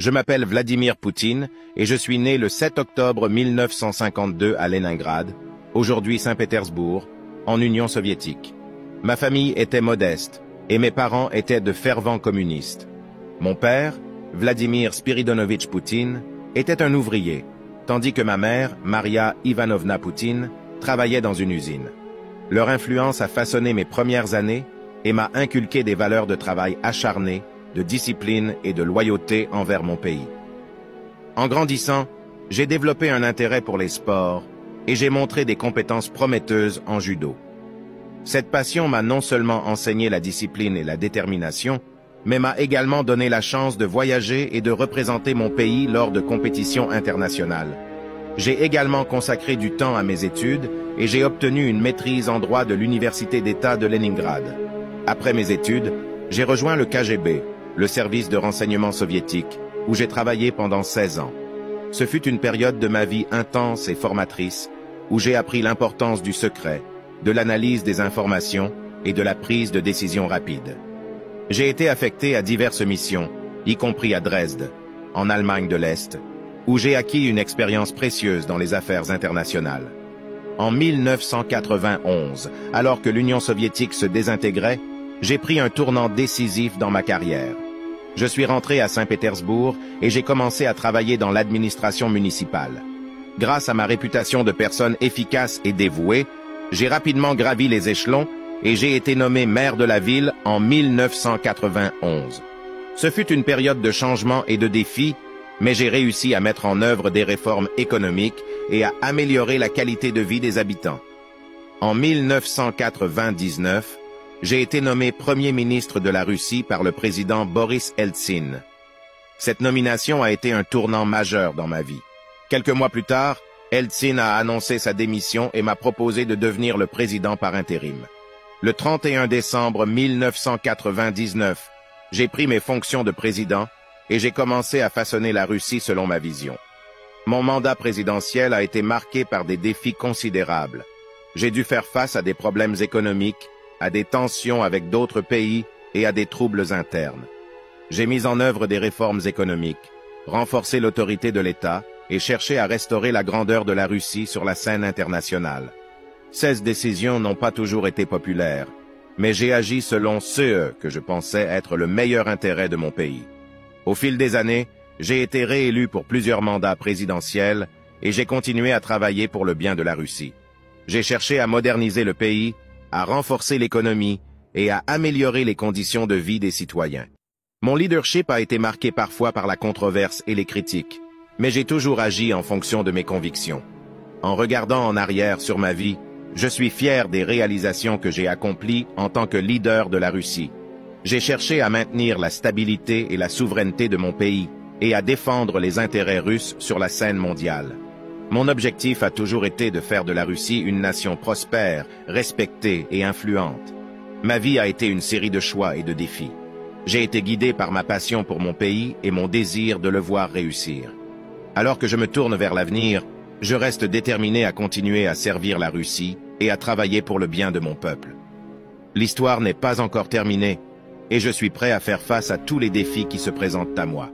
Je m'appelle Vladimir Poutine et je suis né le 7 octobre 1952 à Leningrad, aujourd'hui Saint-Pétersbourg, en Union soviétique. Ma famille était modeste et mes parents étaient de fervents communistes. Mon père, Vladimir Spiridonovitch Poutine, était un ouvrier, tandis que ma mère, Maria Ivanovna Poutine, travaillait dans une usine. Leur influence a façonné mes premières années et m'a inculqué des valeurs de travail acharnées, de discipline et de loyauté envers mon pays. En grandissant, j'ai développé un intérêt pour les sports et j'ai montré des compétences prometteuses en judo. Cette passion m'a non seulement enseigné la discipline et la détermination, mais m'a également donné la chance de voyager et de représenter mon pays lors de compétitions internationales. J'ai également consacré du temps à mes études et j'ai obtenu une maîtrise en droit de l'Université d'État de Leningrad. Après mes études, j'ai rejoint le KGB, le service de renseignement soviétique, où j'ai travaillé pendant 16 ans. Ce fut une période de ma vie intense et formatrice, où j'ai appris l'importance du secret, de l'analyse des informations et de la prise de décisions rapides. J'ai été affecté à diverses missions, y compris à Dresde, en Allemagne de l'Est, où j'ai acquis une expérience précieuse dans les affaires internationales. En 1991, alors que l'Union soviétique se désintégrait, j'ai pris un tournant décisif dans ma carrière. Je suis rentré à Saint-Pétersbourg et j'ai commencé à travailler dans l'administration municipale. Grâce à ma réputation de personne efficace et dévouée, j'ai rapidement gravi les échelons et j'ai été nommé maire de la ville en 1991. Ce fut une période de changement et de défis, mais j'ai réussi à mettre en œuvre des réformes économiques et à améliorer la qualité de vie des habitants. En 1999, j'ai été nommé Premier ministre de la Russie par le président Boris Eltsine. Cette nomination a été un tournant majeur dans ma vie. Quelques mois plus tard, Eltsine a annoncé sa démission et m'a proposé de devenir le président par intérim. Le 31 décembre 1999, j'ai pris mes fonctions de président et j'ai commencé à façonner la Russie selon ma vision. Mon mandat présidentiel a été marqué par des défis considérables. J'ai dû faire face à des problèmes économiques, à des tensions avec d'autres pays et à des troubles internes. J'ai mis en œuvre des réformes économiques, renforcé l'autorité de l'État et cherché à restaurer la grandeur de la Russie sur la scène internationale. Ces décisions n'ont pas toujours été populaires, mais j'ai agi selon ce que je pensais être le meilleur intérêt de mon pays. Au fil des années, j'ai été réélu pour plusieurs mandats présidentiels et j'ai continué à travailler pour le bien de la Russie. J'ai cherché à moderniser le pays, à renforcer l'économie et à améliorer les conditions de vie des citoyens. Mon leadership a été marqué parfois par la controverse et les critiques, mais j'ai toujours agi en fonction de mes convictions. En regardant en arrière sur ma vie, je suis fier des réalisations que j'ai accomplies en tant que leader de la Russie. J'ai cherché à maintenir la stabilité et la souveraineté de mon pays et à défendre les intérêts russes sur la scène mondiale. Mon objectif a toujours été de faire de la Russie une nation prospère, respectée et influente. Ma vie a été une série de choix et de défis. J'ai été guidé par ma passion pour mon pays et mon désir de le voir réussir. Alors que je me tourne vers l'avenir, je reste déterminé à continuer à servir la Russie et à travailler pour le bien de mon peuple. L'histoire n'est pas encore terminée et je suis prêt à faire face à tous les défis qui se présentent à moi.